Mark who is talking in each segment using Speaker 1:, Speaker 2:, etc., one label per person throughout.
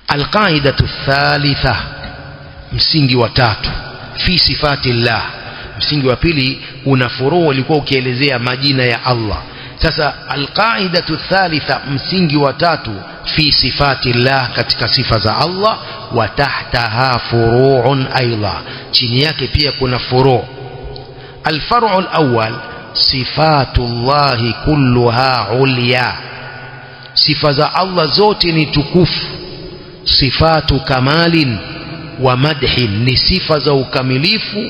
Speaker 1: Alqaidatu thalitha, msingi wa tatu, fi sifati llah. Msingi wa pili una furuu ulikuwa ukielezea majina ya Allah. Sasa alqaidatu thalitha, msingi wa tatu, fi sifati llah, katika sifa za Allah. Wa tahtaha furu'un aidha, chini yake pia kuna furuu. Alfar'u alawwal, sifatullahi kulluha ulya, sifa za Allah zote ni tukufu. Sifatu kamalin wa madhin, ni sifa za ukamilifu,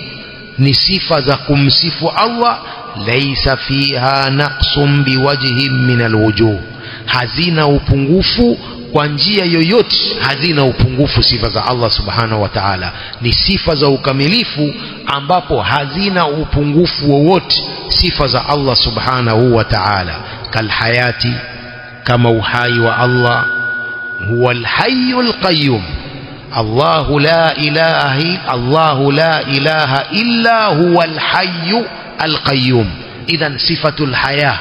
Speaker 1: ni sifa za kumsifu Allah. Laysa fiha naqsun biwajhin min alwujuh, hazina upungufu kwa njia yoyote, hazina upungufu sifa za Allah subhanahu wa ta'ala. Ni sifa za ukamilifu ambapo hazina upungufu wowote sifa za Allah subhanahu wa ta'ala. Kalhayati, kama uhai wa Allah. Huwa alhayyul qayyum, Allahu la ilaha illa huwa alhayyu alqayyum. Idhan sifatul haya,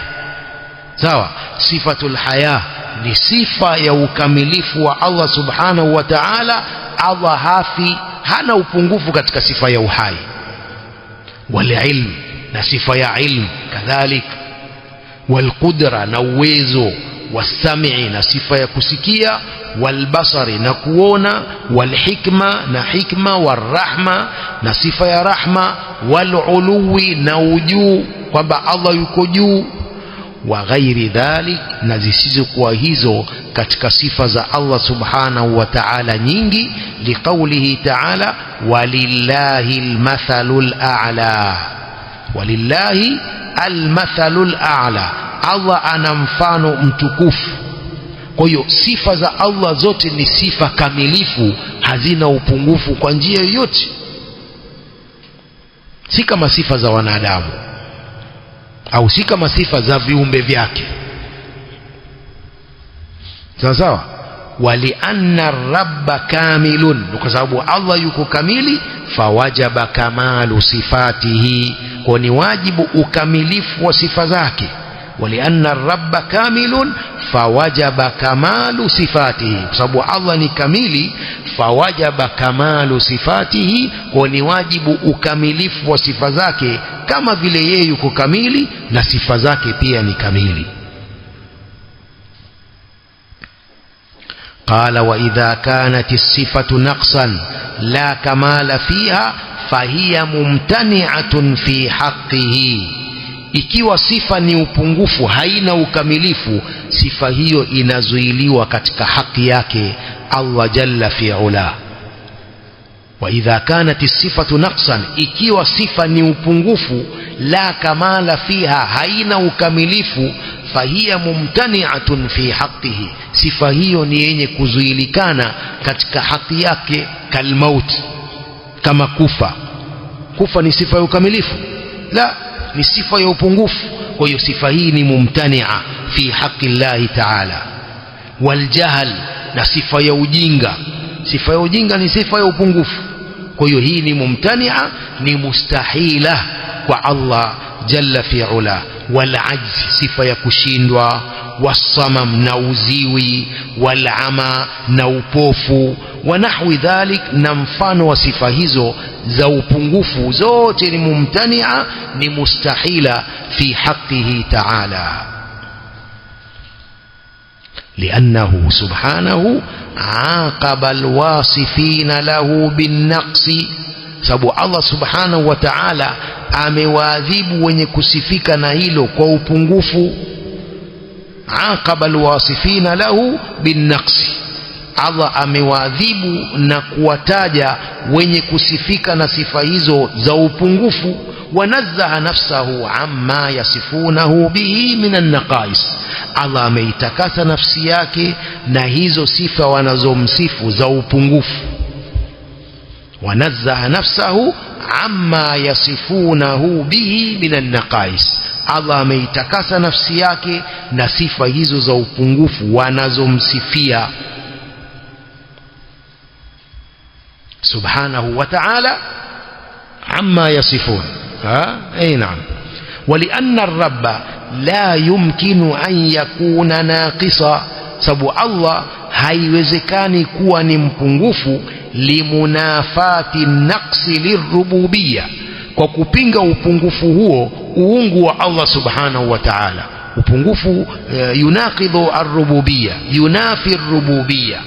Speaker 1: sawa, sifatul haya ni sifa ya ukamilifu wa Allah subhanahu wa ta'ala. Allah hana upungufu katika sifa ya uhai. Wal ilm, na sifa ya ilm kadhalik. Wal qudra, na uwezo. Wasami'i, na sifa ya kusikia. Walbasari, na kuona. Walhikma, na hikma. Warahma, na sifa ya rahma. Waluluwi, na ujuu, kwamba Allah yuko juu. Wa ghairi dhalik, na zisizokuwa hizo katika sifa za Allah subhanahu wa ta'ala nyingi. Liqaulihi ta'ala, walillahi almathalul a'la. Walillahi almathalul a'la, Allah ana mfano mtukufu. Kwa hiyo sifa za Allah zote ni sifa kamilifu, hazina upungufu kwa njia yoyote, si kama sifa za wanadamu au si kama sifa za viumbe vyake. Sawa sawa. Walianna rabba kamilun, kwa sababu Allah yuko kamili. Fawajaba kamalu sifatihi, kwa ni wajibu ukamilifu wa sifa zake. Walianna rabba kamilun fawajaba kamalu sifatihi, kwa sababu Allah ni kamili. Fawajaba kamalu sifatihi, kwa ni wajibu ukamilifu wa sifa zake, kama vile yeye yuko kamili na sifa zake pia ni kamili. Qala wa idha kanat as-sifatu naqsan la kamala fiha fahiya mumtani'atun fi haqqihi, ikiwa sifa ni upungufu, haina ukamilifu, sifa hiyo inazuiliwa katika haki yake Allah jalla fi ula. Wa idha kanat as-sifatu naqsan, ikiwa sifa ni upungufu, la kamala fiha, haina ukamilifu, fahiya mumtani'atun fi haqqihi, sifa hiyo ni yenye kuzuilikana katika haki yake. Kalmaut, kama kufa. Kufa ni sifa ya ukamilifu? La, ni sifa ya upungufu. Kwa hiyo sifa hii ni mumtani'a fi haqqi Allah ta'ala. Waljahl, na sifa ya ujinga. Sifa ya ujinga ni sifa ya upungufu, kwa hiyo hii ni mumtani'a, ni mustahila kwa Allah jalla fi ula. Walajz, sifa ya kushindwa. Wasamam, na uziwi. Walama, na upofu. Wanahwi dhalik, na mfano wa sifa hizo za upungufu, zote ni mumtani'a, ni mustahila fi haqqihi ta'ala. لأنه سبحانه عاقب الواصفين له بالنقص، sababu Allah subhanahu wa ta'ala amewaadhibu wenye kusifika na hilo kwa upungufu. Aqaba alwasifina lahu binnaqsi, Allah amewaadhibu na kuwataja wenye kusifika na sifa hizo za upungufu. Wanazzaha nafsahu amma yasifunahu bihi minan naqais, Allah ameitakasa nafsi yake na hizo sifa wanazomsifu za upungufu. Wanazzaha nafsahu amma yasifunahu bihi minan naqais, Allah ameitakasa nafsi yake na sifa hizo za upungufu wanazomsifia subhanahu wa ta'ala amma yasifun. نعم. ولأن الرب لا يمكن أن يكون ناقصا، sababu Allah haiwezekani kuwa ni mpungufu limunafati naqsi lirububiyya, kwa kupinga upungufu huo uungu wa Allah subhanahu wa ta'ala. Upungufu yunaqidhu ar-rububiyya, yunafi ar-rububiyya.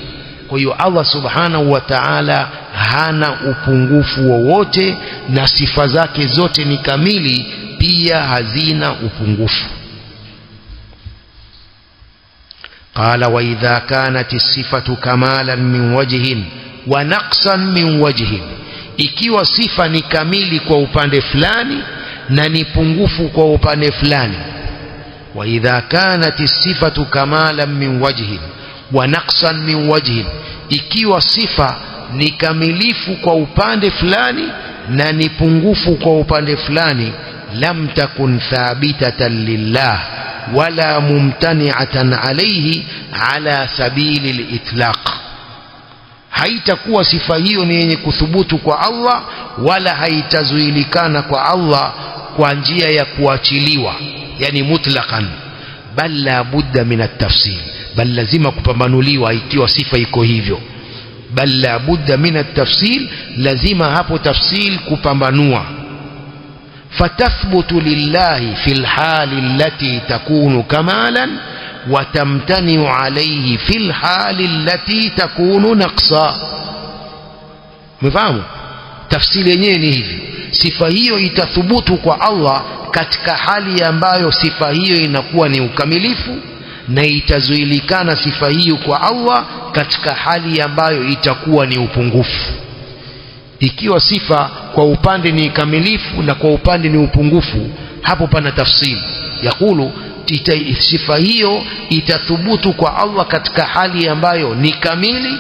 Speaker 1: Kwa hiyo Allah subhanahu wa ta'ala hana upungufu wowote na sifa zake zote ni kamili, pia hazina upungufu. Qala wa idha kanat as-sifatu kamalan min wajhin wa naqsan min wajhin, ikiwa sifa ni kamili kwa upande fulani na ni pungufu kwa upande fulani. Wa idha kanat as-sifatu kamalan min wajhin wa naqsan min wajhin, ikiwa sifa ni kamilifu kwa upande fulani na ni pungufu kwa upande fulani, lam takun thabitatan lillah wala mumtani'atan alayhi ala sabili al-itlaq, haitakuwa sifa hiyo ni yenye kuthubutu kwa Allah wala haitazuilikana kwa Allah kwa njia ya kuachiliwa, yani mutlaqan, bal la budda min at-tafsil, bal lazima kupambanuliwa ikiwa sifa iko hivyo. Bal la budda min at-tafsil, lazima hapo tafsil kupambanua. فتثبت لله في الحال التي تكون كمالا وتمتنع عليه في الحال التي تكون نقصا. مفهوم؟ تفسير yenyewe ni hivi, sifa hiyo itathubutu kwa Allah katika hali ambayo sifa hiyo inakuwa ni ukamilifu, na itazuilikana sifa hiyo kwa Allah katika hali ambayo itakuwa ni upungufu. Ikiwa sifa kwa upande ni kamilifu na kwa upande ni upungufu, hapo pana tafsiri. Yakulu sifa hiyo itathubutu kwa Allah katika hali ambayo ni kamili,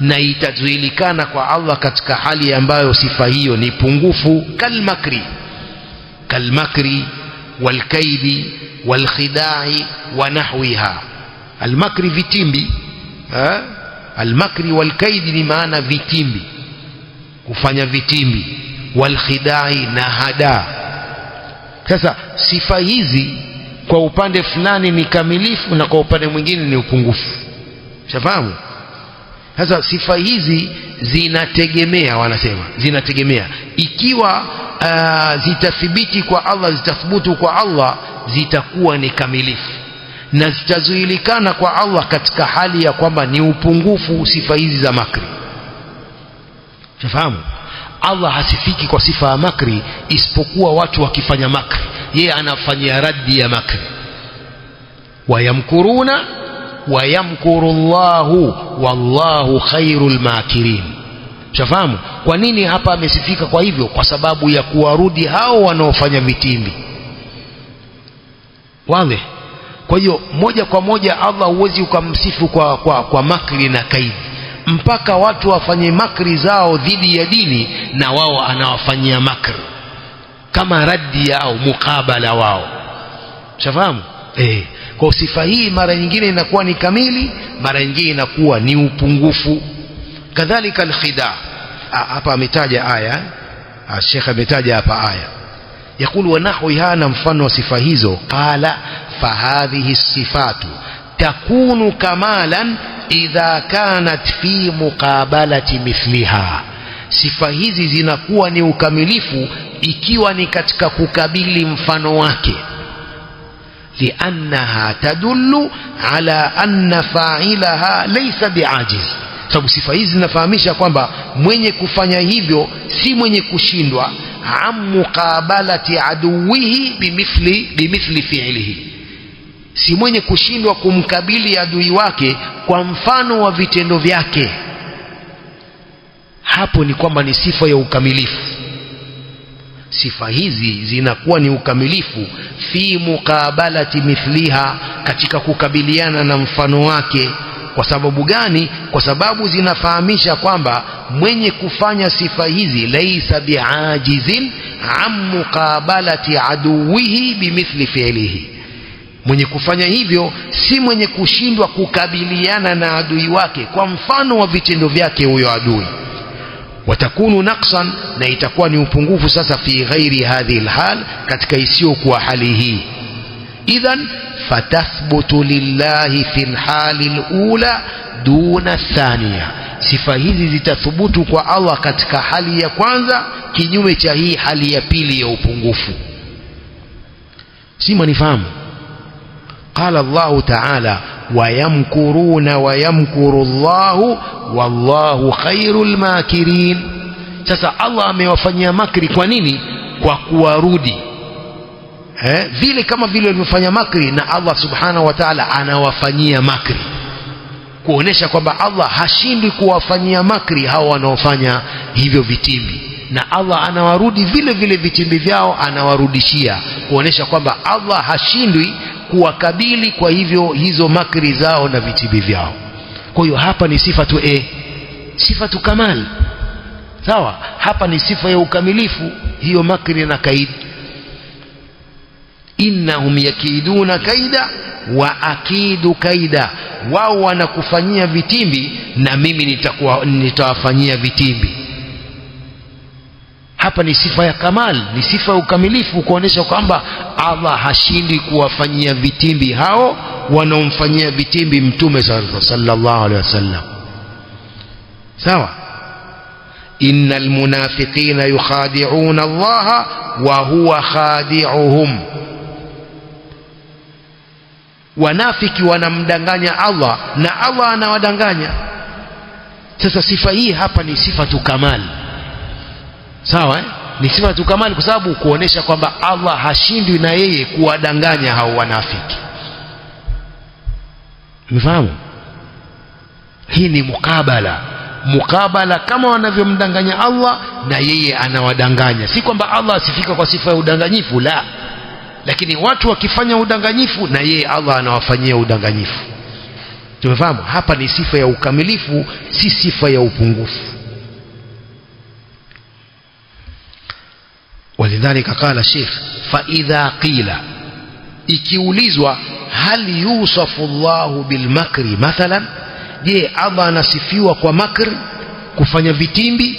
Speaker 1: na itazuilikana kwa Allah katika hali ambayo sifa hiyo ni pungufu. Kalmakri walkaidi walkhidai wa nahwiha. Almakri vitimbi, almakri walkaidi ni maana vitimbi, kufanya vitimbi, walkhidai na hada. Sasa sifa hizi kwa upande fulani ni kamilifu na kwa upande mwingine ni upungufu. Shafahamu? Sasa sifa hizi zinategemea, wanasema zinategemea, ikiwa zitathibiti kwa Allah, zitathubutu kwa Allah, zitakuwa ni kamilifu, na zitazuilikana kwa Allah katika hali ya kwamba ni upungufu sifa hizi za makri. Shafahamu? Allah hasifiki kwa sifa ya makri isipokuwa watu wakifanya makri, yeye anafanyia raddi ya makri. Wayamkuruna wayamkurullahu wallahu khairul makirin. Shafahamu? Kwa nini hapa amesifika kwa hivyo? Kwa sababu ya kuwarudi hao wanaofanya vitimbi. Wazi? Kwa hiyo moja kwa moja Allah huwezi ukamsifu kwa makri na kaidi, mpaka watu wafanye makri zao dhidi ya dini na wao anawafanyia makri kama raddi yao, mukabala wao. Shafahamu? Kwa sifa hii mara nyingine inakuwa ni kamili, mara nyingine inakuwa ni upungufu. Kadhalika alkhida, hapa ametaja aya, Sheikh ametaja hapa aya, yakulu wa nahwiha, na mfano wa sifa hizo. Qala fahadhihi sifatu takunu kamalan idha kanat fi muqabalati mithliha, sifa hizi zinakuwa ni ukamilifu ikiwa ni katika kukabili mfano wake. Liannaha tadullu ala anna fa'ilaha laysa bi'ajiz, sababu sifa hizi zinafahamisha kwamba mwenye kufanya hivyo si mwenye kushindwa. Muqabalati aduwihi bimithli fi'lihi, si mwenye kushindwa kumkabili adui wake kwa mfano wa vitendo vyake. Hapo ni kwamba ni sifa ya ukamilifu. Sifa hizi zinakuwa ni ukamilifu fi muqabalati mithliha, katika kukabiliana na mfano wake. Kwa sababu gani? Kwa sababu zinafahamisha kwamba mwenye kufanya sifa hizi laisa bi'ajizin an muqabalati aduwihi bimithli fi'lihi, mwenye kufanya hivyo si mwenye kushindwa kukabiliana na adui wake kwa mfano wa vitendo vyake huyo adui. Watakunu naqsan, na itakuwa ni upungufu sasa fi ghairi hadhihi alhal, katika isiyo kuwa hali hii. idhan fatathbutu lillahi fil hali alula duna thaniya, sifa hizi zitathubutu kwa Allah katika hali ya kwanza, kinyume cha hii hali ya pili ya upungufu. Si manifahamu? Qala Allah ta'ala wayamkuruna wayamkuru Allahu wallahu khairul makirin. Sasa Allah amewafanyia makri. Kwa nini? Kwa kuwarudi vile kama vile walivyofanya makri, na Allah subhanahu wa ta'ala anawafanyia makri, kuonesha kwamba Allah hashindi kuwafanyia makri hao wanaofanya hivyo vitimbi, na Allah anawarudi vile vile vitimbi vyao anawarudishia, kuonesha kwamba Allah hashindwi kuwakabili kwa hivyo hizo makri zao na vitimbi vyao. Kwa hiyo hapa ni sifatu sifatu kamal, sawa? Hapa ni sifa ya ukamilifu, hiyo makri na kaidi. Innahum yakiduna kaida wa akidu kaida, wao wanakufanyia vitimbi na mimi nitawafanyia vitimbi. Hapa ni sifa ya kamal, ni sifa ya ukamilifu, kuonesha kwamba Allah hashindi kuwafanyia vitimbi hao wanaomfanyia vitimbi Mtume sallallahu alaihi wasallam. Sawa? innal munafiqina yukhadi'una Allah wa huwa khadi'uhum, wanafiki wanamdanganya Allah na Allah anawadanganya. Sasa sifa hii hapa ni sifatu kamal, sawa? Ni sifatu kamal kwa sababu kuonesha kwamba Allah hashindwi na yeye kuwadanganya hao wanafiki. Mfahamu? Hii ni mukabala kama wanavyomdanganya Allah na yeye anawadanganya. Si kwamba Allah asifika kwa sifa ya udanganyifu, la, lakini watu wakifanya udanganyifu na yeye Allah anawafanyia udanganyifu. Tumefahamu? Hapa ni sifa ya ukamilifu, si sifa ya upungufu. ولذلك قال الشيخ فإذا قيل, ikiulizwa hal yusafu Allah bilmakri mathalan, je, Allah anasifiwa kwa makri, kufanya vitimbi?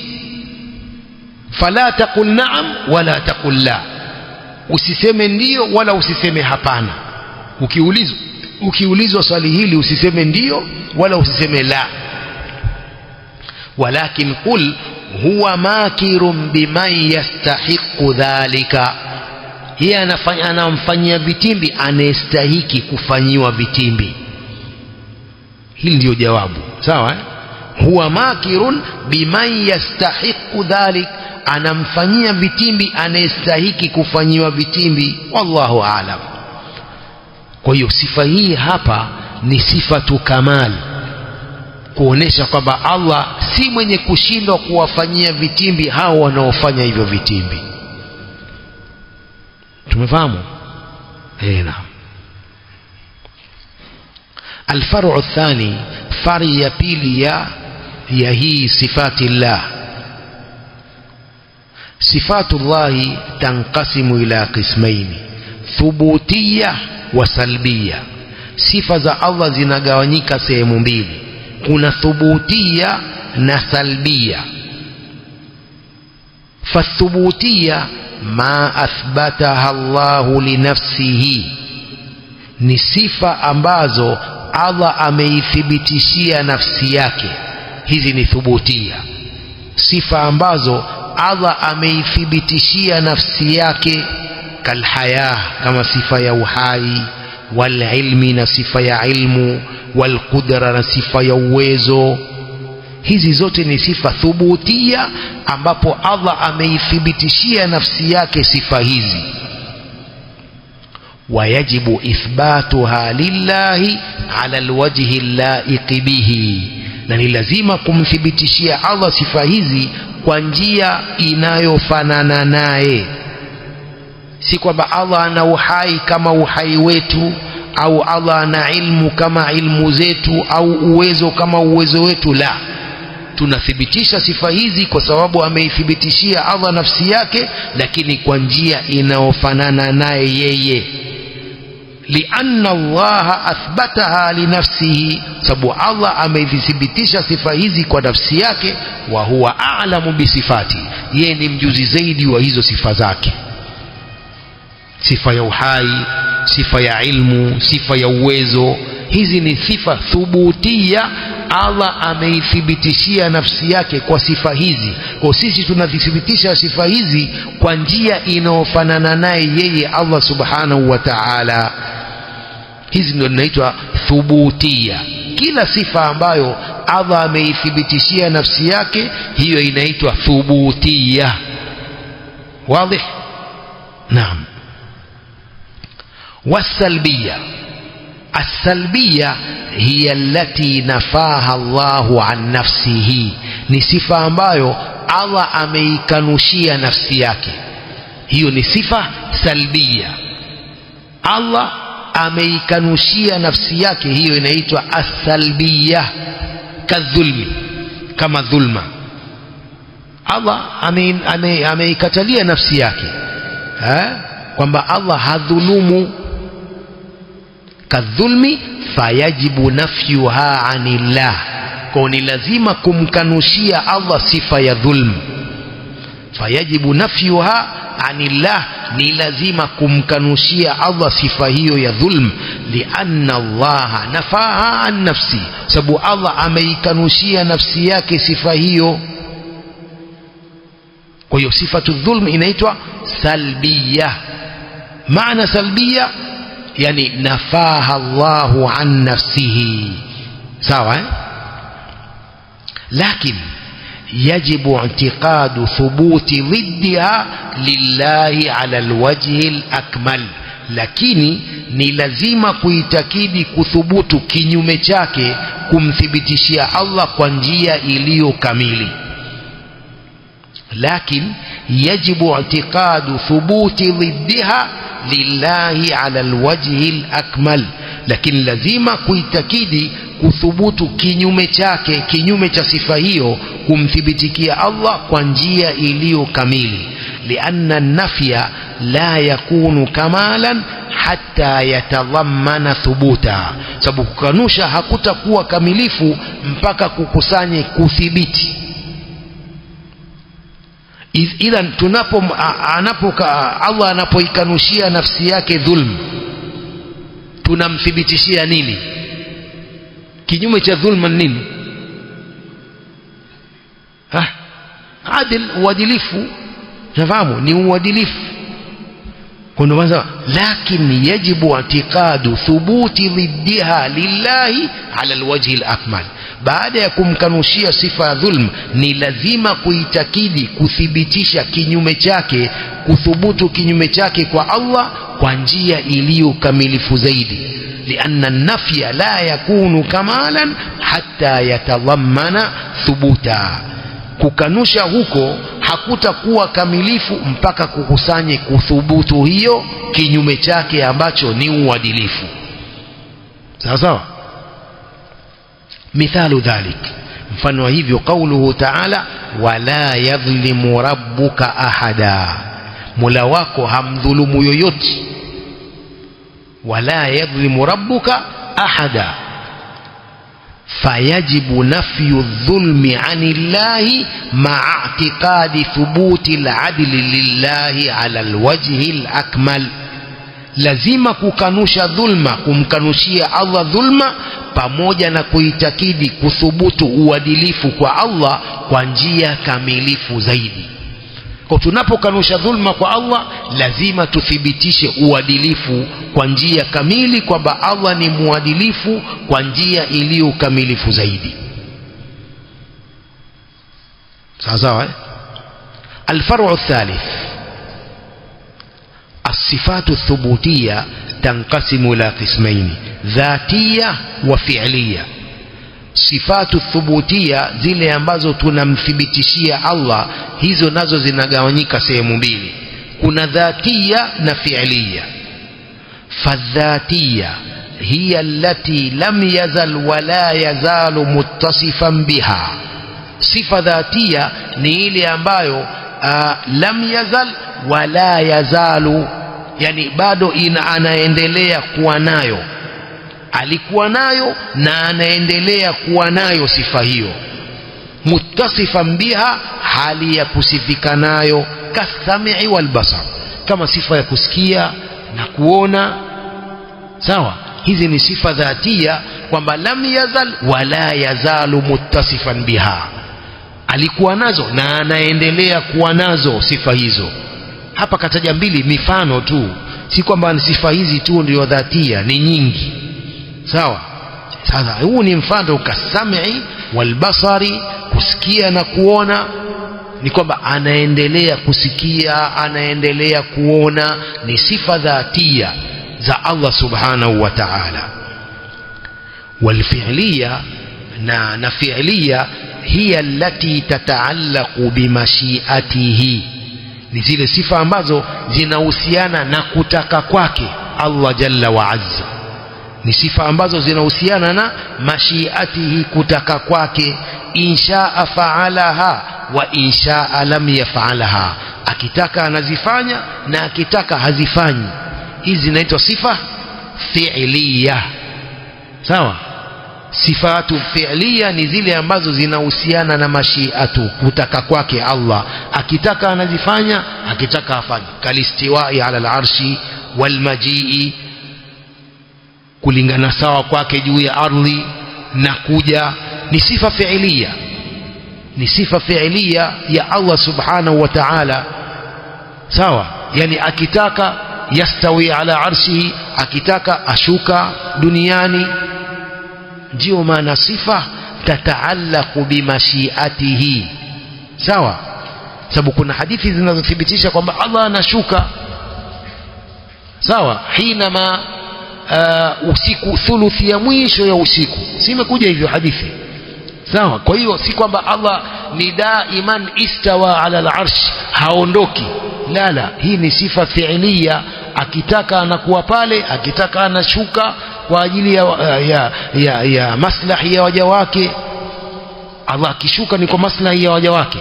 Speaker 1: Fala taqul na'am wala taqul la, usiseme ndio wala usiseme hapana. Ukiulizwa swali hili usiseme ndio wala usiseme la, walakin qul huwa makirun biman yastahiqu dhalika, yeye anamfanyia vitimbi anayestahiki kufanyiwa vitimbi. Hili ndio jawabu, sawa? Huwa makirun biman yastahiqu dhalik, anamfanyia vitimbi anayestahiki kufanyiwa vitimbi. Wallahu aalam. Kwa hiyo sifa hii hapa ni sifatu kamal, kuonesha kwamba Allah si mwenye kushindwa kuwafanyia vitimbi hao wanaofanya hivyo vitimbi. Tumefahamu? Naam. الفرع الثاني, فرع ya pili ya hii sifati Allah. صفات الله تنقسم إلى قسمين, ثبوتية وسلبية. sifa za Allah zinagawanyika sehemu mbili, kuna thubutia na salbia. fathubutia ma athbataha Allahu linafsihi, ni sifa ambazo Allah ameithibitishia nafsi yake. Hizi ni thubutia, sifa ambazo Allah ameithibitishia nafsi yake. kalhaya, kama sifa ya uhai, walilmi, na sifa ya ilmu, walqudra, na sifa ya uwezo. Hizi zote ni sifa thubutia ambapo Allah ameithibitishia nafsi yake sifa hizi. wayajibu ithbatuha lillahi ala alwajhi allaiqi bihi, na ni lazima kumthibitishia Allah sifa hizi kwa njia inayofanana naye. Si kwamba Allah ana uhai kama uhai wetu, au Allah ana ilmu kama ilmu zetu, au uwezo kama uwezo wetu. La, tunathibitisha sifa hizi kwa sababu ameithibitishia Allah nafsi yake, lakini kwa njia inayofanana naye yeye. lianna Allah athbataha linafsihi, sababu Allah ameithibitisha sifa hizi kwa nafsi yake. wa huwa a'lamu bisifati, yeye ni mjuzi zaidi wa hizo sifa zake. sifa ya uhai, sifa ya ilmu, sifa ya uwezo. Hizi ni sifa thubutia, Allah ameithibitishia nafsi yake kwa sifa hizi. Kwa sisi tunathibitisha sifa hizi kwa njia inayofanana naye yeye Allah subhanahu wa ta'ala. Hizi ndio zinaitwa thubutia. Kila sifa ambayo Allah ameithibitishia nafsi yake, hiyo inaitwa thubutia. Wazi? Naam. Wasalbia, السلبية هي التي نفاها الله عن نفسه. ni sifa ambayo Allah ameikanushia nafsi yake, hiyo ni sifa salbia. Allah ameikanushia nafsi yake, hiyo inaitwa as-salbiyah. Kadhulmi, kama dhulma, Allah ameikatalia nafsi yake kwamba Allah hadhulumu. Kadhulmi fayajibu nafyuha anillah, kwa ni lazima kumkanushia Allah sifa ya dhulm. Fayajibu nafyuha anillah, ni lazima kumkanushia Allah sifa hiyo ya dhulm. Lianna Allah nafaha an nafsi, sababu Allah ameikanushia nafsi yake sifa hiyo. Kwa hiyo sifatu dhulm inaitwa salbiya. Maana salbiya yani nafaha Allahu an nafsihi. Sawa Lakin yajibu i'tiqadu thubuti ضدها lillahi ala alwajhi alakmal, lakini ni lazima kuitakidi kuthubutu kinyume chake kumthibitishia Allah kwa njia iliyo kamili. Lakin yajibu i'tiqadu thubuti ضدها lillahi ala alwajhi alakmal, lakini lazima kuitakidi kuthubutu kinyume chake, kinyume cha sifa hiyo kumthibitikia Allah kwa njia iliyo kamili. Lianna an-nafya la yakunu kamalan hatta yatadhammana thubuta, sababu kukanusha hakutakuwa kamilifu mpaka kukusanye kuthibiti. Idhan Allah anapoikanushia nafsi yake dhulm, tunamthibitishia nini? Kinyume cha dhulma nini? Adil, uadilifu. Nafahamu ni uadilifu. Kuna kwanza, lakini yajibu i'tiqadu thubuti ضدها lillahi ala alwajhi alakmal. Baada ya kumkanushia sifa ya dhulm, ni lazima kuitakidi kuthibitisha kinyume chake, kuthubutu kinyume chake kwa Allah kwa njia iliyo kamilifu zaidi. Lianna an-nafya la yakunu kamalan hatta yatadhammana thubuta, kukanusha huko hakutakuwa kamilifu mpaka kukusanye kuthubutu hiyo kinyume chake ambacho ni uadilifu. Sawa sawa. Mithalu dhalik, mfano hivyo kauluhu ta'ala, wala yadhlimu rabbuka ahada, Mola wako hamdhulumu yoyote. Wala yadhlimu rabbuka ahada, fayajibu nafyu dhulmi anillahi ma'a i'tiqadi thubuti al-adli lillahi ala alwajhi alakmal. Lazima kukanusha dhulma, kumkanushia Allah dhulma, pamoja na kuitakidi kuthubutu uadilifu kwa Allah kwa njia kamilifu zaidi. Kwa tunapokanusha dhulma kwa Allah, lazima tuthibitishe uadilifu kwa njia kamili, kwamba Allah ni muadilifu kwa njia iliyo kamilifu zaidi. Sawa sawa. Alfar'u athalith, الصفات الثبوتية تنقسم إلى قسمين، ذاتية وفعلية. صفات الثبوتية zile ambazo tunamthibitishia Allah, hizo nazo zinagawanyika sehemu mbili, kuna dhatia na fi'liya. Fadhatiya hiya allati lam yazal wala yazalu muttasifan biha. Sifa dhatia ni ile ambayo lam yazal wala yazalu, yani bado anaendelea kuwa nayo, alikuwa nayo na anaendelea kuwa nayo sifa hiyo. Muttasifan biha, hali ya kusifika nayo. Kasami'i wal basar, kama sifa ya kusikia na kuona. sawa. Hizi ni sifa dhatia, kwamba lam yazal wala yazalu muttasifan biha, alikuwa nazo na anaendelea kuwa nazo sifa hizo. Hapa kataja mbili mifano tu, si kwamba sifa hizi tu ndio dhatia, ni nyingi, sawa. Sasa huu ni mfano kasami walbasari, kusikia na kuona, ni kwamba anaendelea kusikia, anaendelea kuona, ni sifa dhatia za Allah subhanahu wa ta'ala. Walfi'liya na fi'liya hiya allati tataallaqu bimashiatihi, ni zile sifa ambazo zinahusiana na kutaka kwake Allah jalla wa azza, ni sifa ambazo zinahusiana na mashiatihi, kutaka kwake. Inshaa faalaha wa inshaa lam yafalaha, akitaka anazifanya na akitaka hazifanyi. Hizi zinaitwa sifa fi'liya, sawa. Sifatu fi'liya ni zile ambazo zinahusiana na mashiatu, kutaka kwake Allah, akitaka anazifanya, akitaka hafanyi. Kalistiwai ala al-arshi walmajii, kulingana sawa kwake juu ya ardhi na kuja, ni sifa fi'liya, ni sifa fi'liya ya Allah subhanahu wa ta'ala, sawa. Yani akitaka yastawi ala arshihi, akitaka ashuka duniani. Ndio maana sifa tataallaqu bimashiatihi, sawa. Sababu kuna hadithi zinazothibitisha kwamba Allah anashuka, sawa. Hinama usiku, thuluthi ya mwisho ya usiku, si imekuja hivyo hadithi, sawa. Kwa hiyo si kwamba Allah ni daiman istawa ala al-arsh, haondoki, la. Hii ni sifa fi'liya, akitaka anakuwa pale, akitaka anashuka kwa ajili ya maslahi ya waja wake. Allah akishuka ni kwa maslahi ya waja wake.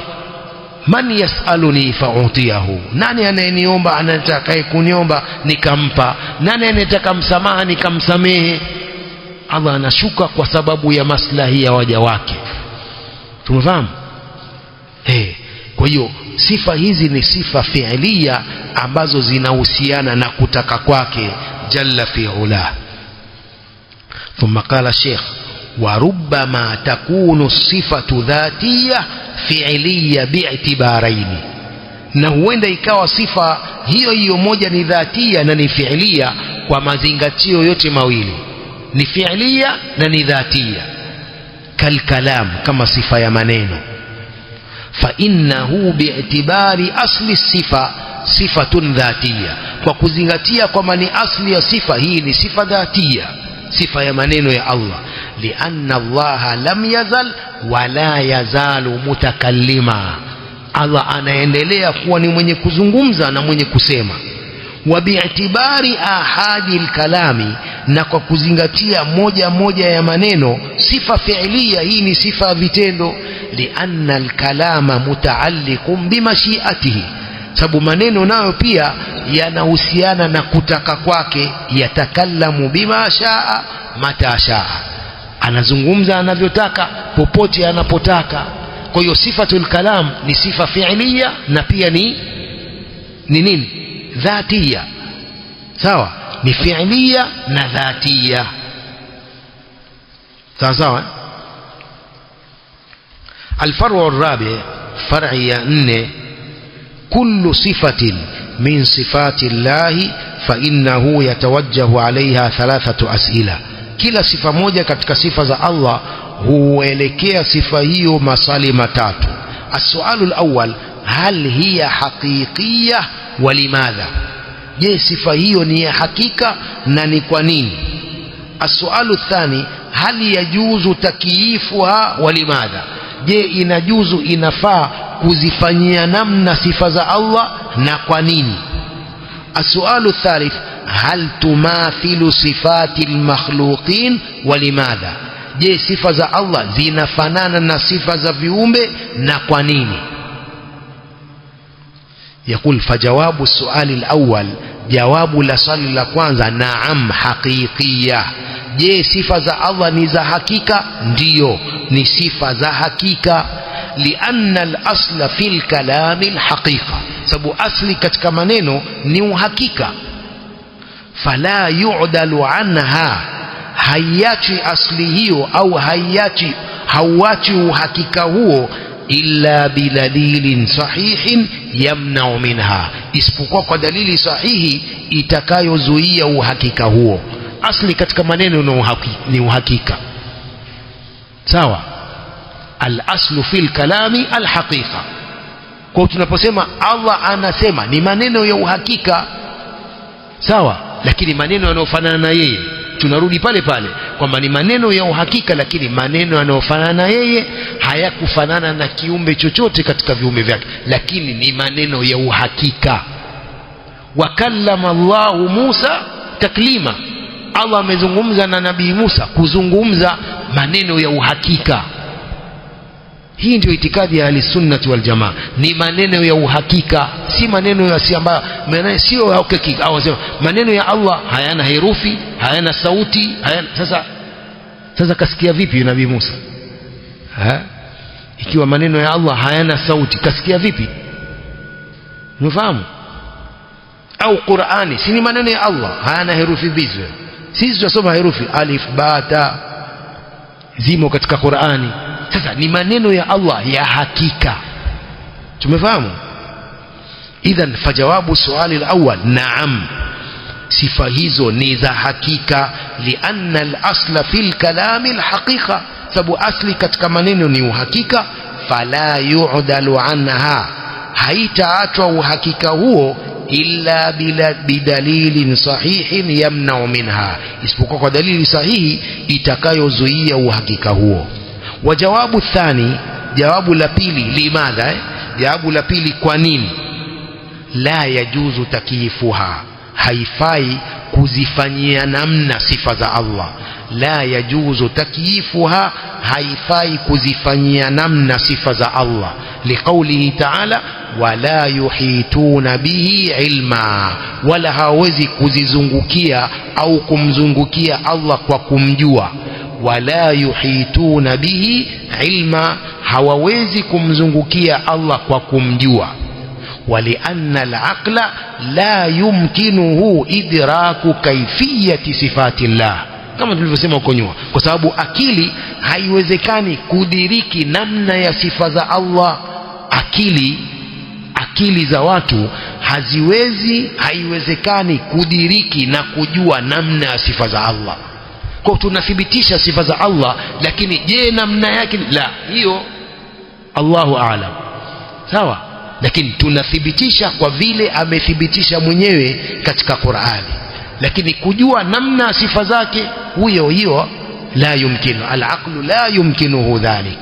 Speaker 1: Man yasaluni fa'utiyahu, nani anayeniomba, anataka kuniomba nikampa, nani anataka msamaha nikamsamehe. Allah anashuka kwa sababu ya maslahi ya waja wake, tumefahamu. Kwa hiyo sifa hizi ni sifa fi'liya ambazo zinahusiana na kutaka kwake jalla fi ula. ثم قال الشيخ: وربما تكون الصفة ذاتية فعلية باعتبارين, na huenda ikawa sifa hiyo hiyo moja ni dhatia na ni fi'liya kwa mazingatio yote mawili, ni fi'liya na ni dhatia. Kalkalam, kama sifa ya maneno. Fa innahu bi'tibari asli sifa sifatun dhatiya, kwa kuzingatia kwamba ni asli ya sifa hii ni sifa dhatia, sifa ya maneno ya Allah. Lianna Allah lam yazal wala yazalu mutakallima, Allah anaendelea kuwa ni mwenye kuzungumza na mwenye kusema. Wa bi'tibari ahadi al-kalami, na kwa kuzingatia moja moja ya maneno, sifa fi'liya hii ni sifa ya vitendo. Lianna al-kalama mutaalliqun bimashiatihi, sababu maneno nayo pia yanahusiana na kutaka kwake. Yatakallamu bima shaa mata shaa, anazungumza anavyotaka popote anapotaka. Kwa hiyo sifatul kalam ni sifa fi'liya na pia ni nini? Dhatia, sawa. Ni fi'liya na dhatia, sawa sawa. الفرع الرابع، فرع 4: كل صفة من صفات الله فإنه يتوجه عليها 3 أسئلة. kila sifa moja katika sifa za Allah huelekea sifa hiyo maswali matatu. السؤال الأول: هل هي حقيقية ولماذا؟ je, sifa hiyo ni ya hakika na ni kwa nini? السؤال الثاني: هل يجوز تكييفها ولماذا؟ je, inajuzu, inafaa kuzifanyia namna sifa za Allah na kwa nini? السؤال الثالث: هل تماثل صفات المخلوقين ولماذا؟ je, sifa za Allah zinafanana na sifa za viumbe na kwa nini? يقول: فجواب السؤال الأول، jawabu la swali la kwanza, naam haqiqiyya. je, sifa za Allah ni za hakika? Ndiyo, ni sifa za hakika. Lianna al-asla fil kalami al-haqiqa, sababu asli katika maneno ni uhakika. fala yu'dalu anha, haiachi asli hiyo au hauachi uhakika huo illa bidalilin sahihin yamna'u minha, isipokuwa kwa dalili sahihi itakayozuia uhakika huo. Asli katika maneno ni uhakika, sawa. Al-aslu fil kalami al-haqiqa. Kwa tunaposema Allah anasema ni maneno ya uhakika, sawa, lakini maneno yanayofanana na yeye, tunarudi pale pale kwamba ni maneno ya uhakika, lakini maneno yanayofanana na yeye hayakufanana na kiumbe chochote katika viumbe vyake, lakini ni maneno ya uhakika. Wa kallama Allahu Musa taklima, Allah amezungumza na Nabii Musa kuzungumza maneno ya uhakika. Hii ndio itikadi ya Ahlusunnah wal Jamaa, ni maneno ya uhakika, si maneno ya sio ya uhakika. Au sema maneno ya Allah hayana herufi, hayana sauti, hayana. Sasa kasikia vipi Nabii Musa? Ikiwa maneno ya Allah hayana sauti, kasikia vipi? Unafahamu? Au Qur'ani si ni maneno ya Allah, hayana herufi bizi. Sisi tunasoma herufi alif ba ta, zimo katika Qur'ani. Sasa ni maneno ya Allah ya hakika. Tumefahamu? Idhan fajawabu swali al-awwal na'am, sifa hizo ni za hakika. Lianna al-asla fil kalami al-haqiqa, sababu asli katika maneno ni uhakika. Fala yu'dalu anha, haitaachwa uhakika huo illa bidalilin sahihin yamna'u minha, isipokuwa kwa dalili sahihi itakayozuia uhakika huo. Wajawabu thani, jawabu la pili, limadha, jawabu la pili, kwa nini? La yajuzu takyifuha, haifai kuzifanyia namna sifa za Allah. La yajuzu takyifuha, haifai kuzifanyia namna sifa za Allah. Liqaulihi ta'ala wala yuhituna bihi ilma, wala hawezi kuzizungukia au kumzungukia Allah kwa kumjua. Wala yuhituna bihi ilma, hawawezi kumzungukia Allah kwa kumjua. Walianna al-aqla la yumkinuhu idraku kaifiyati sifati Allah, kama tulivyosema huko nyuma, kwa sababu akili haiwezekani kudiriki namna ya sifa za Allah. Akili za watu haiwezekani kudiriki na kujua namna ya sifa za Allah. Kwa tunathibitisha sifa za Allah, lakini je, namna yake? La, hiyo Allahu a'lam, sawa. Lakini tunathibitisha kwa vile amethibitisha mwenyewe katika Qur'ani, lakini kujua namna sifa zake hiyo la yumkinu, al-aqlu la yumkinuhu dhalik.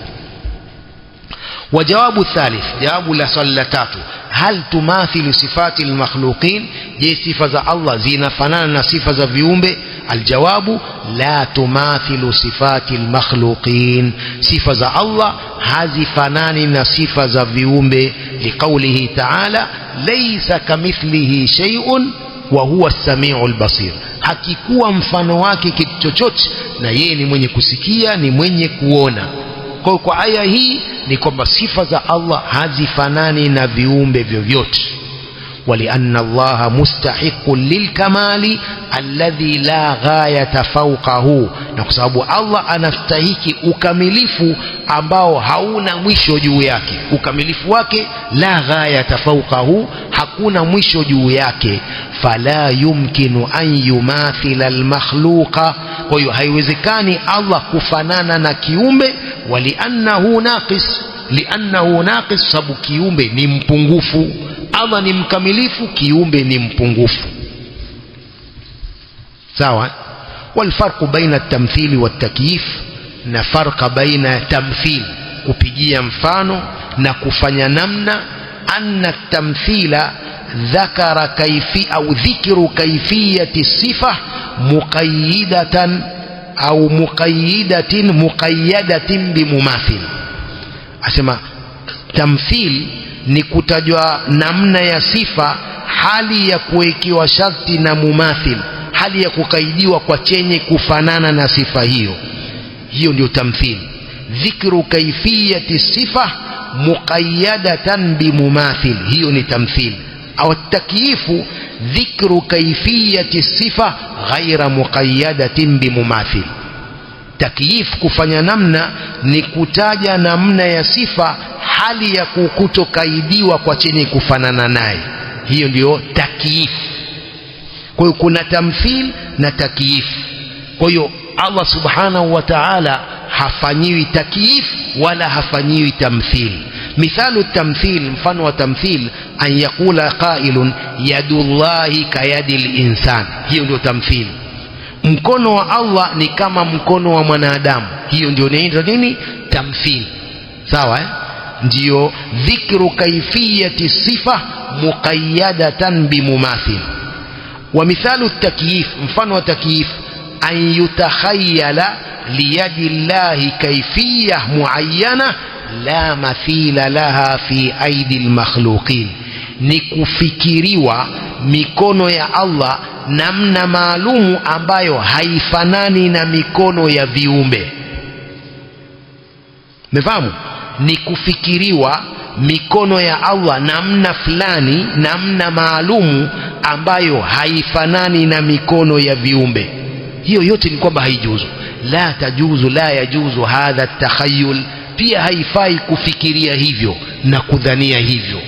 Speaker 1: Wajawabu thalith, jawabu la swali la tatu, hal tumathilu sifati al-makhluqin, je sifa za Allah zinafanana na sifa za viumbe? Aljawabu la tumathilu sifati al-makhluqin, sifa za Allah hazifanani na sifa za viumbe. Liqaulihi ta'ala laysa kamithlihi shay'un wa huwa as-sami'u al-basir, hakikuwa mfano wake kitu chochote, na yeye ni mwenye kusikia, ni mwenye kuona. Kwa aya hii ni kwamba sifa za Allah hazifanani na viumbe vyovyote. ولأن الله مستحق للكمال الذي لا غاية فوقه, na kwa sababu Allah anastahiki ukamilifu ambao hauna mwisho juu yake. Ukamilifu wake la ghayata fawqahu, hakuna mwisho juu yake. Fala yumkinu an yumathila almakhluqa, kwa hiyo haiwezekani Allah kufanana na kiumbe. Waliannahu naqis, sababu kiumbe ni mpungufu. Allah ni mkamilifu, kiumbe ni mpungufu, sawa. Walfarqu baina at-tamthili wat-takyif, na farqa baina tamthil, kupigia mfano na kufanya namna. Anna at-tamthila dhakara kayfi au dhikru kayfiyati sifa muqayyidatan au muqayyadatin bimumathil. Asema tamthil ni kutajwa namna ya sifa hali ya kuwekewa sharti na mumathil, hali ya kukaidiwa kwa chenye kufanana na sifa hiyo. Hiyo ndio tamthil. Dhikru kaifiyati sifa muqayyadatan bimumathil, hiyo ni tamthil. au takyifu dhikru kaifiyati sifa ghaira muqayyadatin bimumathil. Takyif, kufanya namna, ni kutaja namna ya sifa hali ya kutokaidiwa kwa chenye kufanana naye. Hiyo ndio takyif. Kwa hiyo kuna tamthil na takyif. Kwa hiyo Allah subhanahu wa ta'ala hafanyiwi takyif wala hafanyiwi tamthil. Mithalu tamthil, mfano wa tamthil, an yaqula qailun yadullahi kayadil insan. Hiyo ndio tamthil. Mkono wa Allah ni kama mkono wa mwanadamu. Hiyo ndio inaitwa nini? Tamthil. Sawa, ndio dhikru kaifiyati sifa muqayyadatan bimumathil. Wa mithalu takyif, mfano wa takyif, an yutakhayyala liyadi llahi kaifiyah muayyana la mathila laha fi aidi almakhluqin. Ni kufikiriwa mikono ya Allah namna maalumu ambayo haifanani na mikono ya viumbe. Mfahamu? Ni kufikiriwa mikono ya Allah namna fulani, namna maalumu ambayo haifanani na mikono ya viumbe. Hiyo yote ni kwamba haijuzu. La tajuzu, la yajuzu hadha takhayyul. Pia haifai kufikiria hivyo na kudhania hivyo.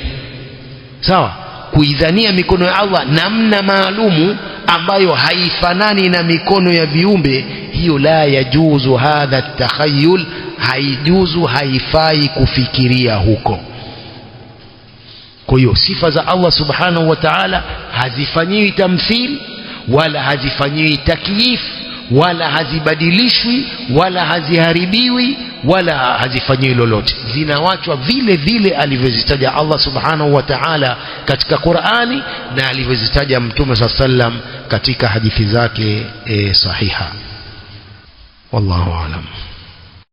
Speaker 1: Sawa, kuidhania mikono ya Allah namna maalumu ambayo haifanani na mikono ya viumbe, hiyo la yajuzu hadha takhayyul. Haijuzu, haifai kufikiria huko. Kwa hiyo sifa za Allah subhanahu wa ta'ala hazifanyiwi tamthil wala hazifanyiwi takyif wala hazibadilishwi wala haziharibiwi wala hazifanyiwi lolote. Zinawachwa vile vile alivyozitaja Allah subhanahu wa ta'ala katika Qur'ani na alivyozitaja Mtume sallam katika hadithi zake sahiha. Wallahu a'lam.